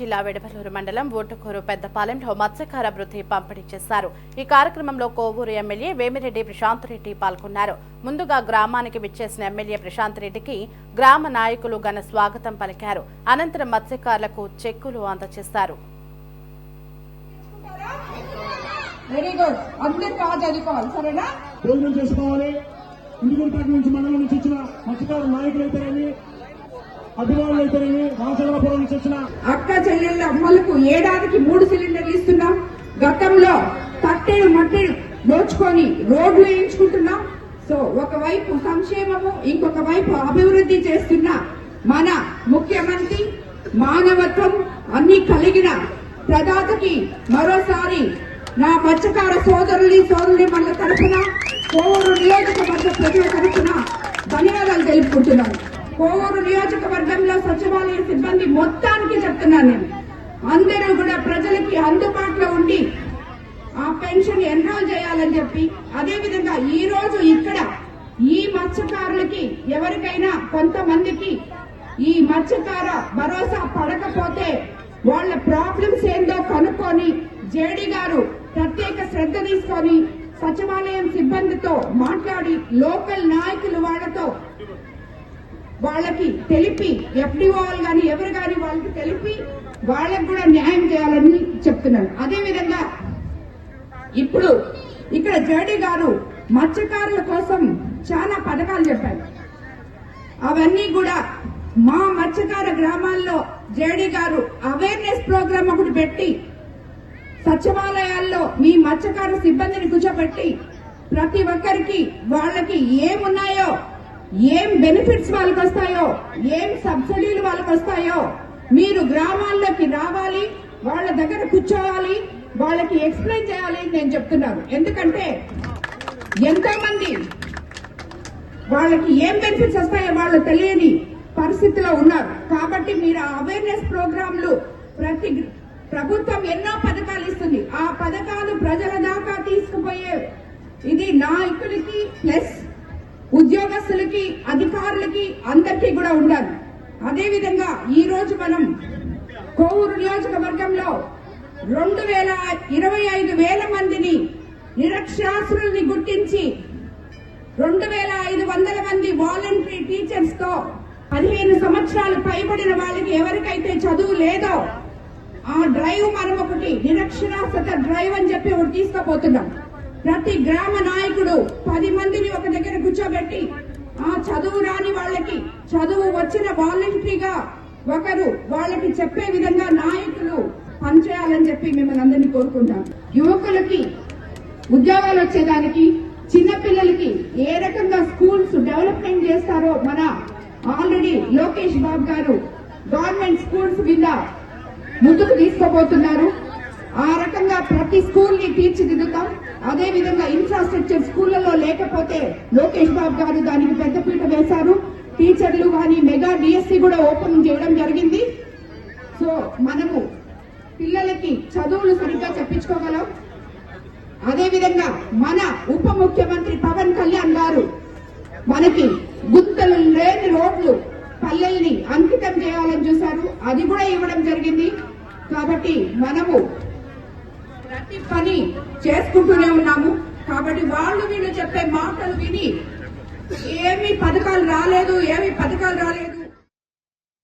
జిల్లా వెడవలూరు మండలం ఓటుకూరు పెద్దపాలెంలో మత్స్యకార వృత్తి పంపిణీ చేశారు। ఈ కార్యక్రమంలో కోవూరు ఎమ్మెల్యే వేమిరెడ్డి ప్రశాంత్ రెడ్డి పాల్గొన్నారు। ముందుగా గ్రామానికి విచ్చేసిన ఎమ్మెల్యే ప్రశాంత్ రెడ్డికి గ్రామ నాయకులు ఘన స్వాగతం పలికారు। అనంతరం మత్స్యకారులకు చెక్కులు అందజేశారు। అక్క చెల్లెళ్ళ అమ్మలకు ఏడాదికి 3 సిలిండర్లు ఇస్తున్నాం। గతంలో తట్టెలు మట్టెలు దోచుకొని రోడ్లు వేయించుకుంటున్నాం। సో ఒకవైపు సంక్షేమము, ఇంకొక వైపు అభివృద్ధి చేస్తున్న మన ముఖ్యమంత్రి మానవత్వం అన్ని కలిగిన ప్రదాతకి మరోసారి నా మత్స్యకార సోదరుని మన తరఫున కోవూరు నియోజకవర్గ ప్రజల తరఫున ధన్యవాదాలు తెలుపుకుంటున్నాను। కోవూరు నియోజకవర్గంలో సచివాలయ సిబ్బంది మొత్తానికి చెప్తున్నాను, నేను అందరూ కూడా ప్రజలకి అందుబాటులో ఉండి ఆ పెన్షన్ ఎన్రోల్ చేయాలని చెప్పి, అదేవిధంగా ఈ రోజు ఇక్కడ ఈ మత్స్యకారులకి ఎవరికైనా కొంతమందికి ఈ మత్స్యకార భరోసా పడకపోతే వాళ్ళ ప్రాబ్లమ్స్ ఏందో కనుక్కొని జేడీ గారు ప్రత్యేక శ్రద్ధ తీసుకొని సచివాలయం సిబ్బందితో మాట్లాడి లోకల్ నాయకులు వాళ్ళకి తెలిపి ఎఫ్డిఓ గాని ఎవరు గాని వాళ్ళకి తెలిపి వాళ్ళకు కూడా న్యాయం చేయాలని చెప్తున్నాను। అదేవిధంగా ఇప్పుడు ఇక్కడ జేడీ గారు మత్స్యకారుల కోసం చాలా పథకాలు చెప్పారు। అవన్నీ కూడా మా మత్స్యకార గ్రామాల్లో జేడీ గారు అవేర్నెస్ ప్రోగ్రామ్ ఒకటి పెట్టి సచివాలయాల్లో మీ మత్స్యకార సిబ్బందిని కూర్చోబెట్టి ప్రతి ఒక్కరికి వాళ్ళకి ఏమున్నాయో, ఏం బెనిఫిట్స్ వాళ్ళకి వస్తాయో, ఏం సబ్సిడీలు వాళ్ళకి వస్తాయో మీరు గ్రామాల్లోకి రావాలి, వాళ్ళ దగ్గర కూర్చోవాలి, వాళ్ళకి ఎక్స్ప్లెయిన్ చేయాలి నేను చెప్తున్నాను। ఎందుకంటే ఎంతో మంది వాళ్ళకి ఏం బెనిఫిట్స్ వస్తాయో వాళ్ళు తెలియని పరిస్థితిలో ఉన్నారు। కాబట్టి మీరు ఆ అవేర్నెస్ ప్రోగ్రాంలు ప్రతి ప్రభుత్వం ఎన్నో పథకాలు ఇస్తుంది, ఆ పథకాలు ప్రజల దాకా తీసుకుపోయే ఇది నాయకులకి ప్లస్ ఉద్యోగస్తులకి అధికారులకి అందరికీ కూడా ఉండాలి। అదేవిధంగా ఈ రోజు మనం కోవూరు నియోజకవర్గంలో 25,000 మందిని నిరక్షరాస్యుల్ని గుర్తించి 2,500 మంది వాలంటరీ టీచర్స్ తో 15 సంవత్సరాలు పైబడిన వాళ్ళకి ఎవరికైతే చదువు లేదో ఆ డ్రైవ్ మనం ఒకటి నిరక్షరాస్యత డ్రైవ్ అని చెప్పి ఒకటి తీసుకుపోతున్నాం। ప్రతి గ్రామ నాయకుడు 10 మందిని ఒక దగ్గర కూర్చోబెట్టి ఆ చదువు రాని వాళ్ళకి చదువు వచ్చిన వాలంటరీగా ఒకరు వాళ్ళకి చెప్పే విధంగా నాయకులు పనిచేయాలని చెప్పి మిమ్మల్ని అందరినీ కోరుకుంటాం। యువకులకి ఉద్యోగాలు వచ్చేదానికి, చిన్నపిల్లలకి ఏ రకంగా స్కూల్స్ డెవలప్మెంట్ చేస్తారో మన ఆల్రెడీ లోకేష్ బాబు గారు గవర్నమెంట్ స్కూల్స్ కింద ముందుకు తీసుకోబోతున్నారు। ఆ రకంగా ప్రతి స్కూల్ ని తీర్చిదిద్దుతాం। అదే విధంగా ఇన్ఫ్రాస్ట్రక్చర్ స్కూళ్లలో లేకపోతే లోకేష్ బాబు గారు దానికి పెద్దపీట వేశారు। టీచర్లు కానీ మెగా డిఎస్సి కూడా ఓపెన్ చేయడం జరిగింది। సో మనము పిల్లలకి చదువులు సరిగ్గా చెప్పించుకోగలం। అదేవిధంగా మన ఉప ముఖ్యమంత్రి పవన్ కళ్యాణ్ గారు మనకి గుంతలు లేని రోడ్లు పల్లెల్ని అంకితం చేయాలని చూశారు, అది కూడా ఇవ్వడం జరిగింది। కాబట్టి మనము ప్రతి పని చేసుకుంటూనే ఉన్నాము। కాబట్టి వాళ్ళు వీళ్ళు చెప్పే మాటలు విని ఏమి పథకాలు రాలేదు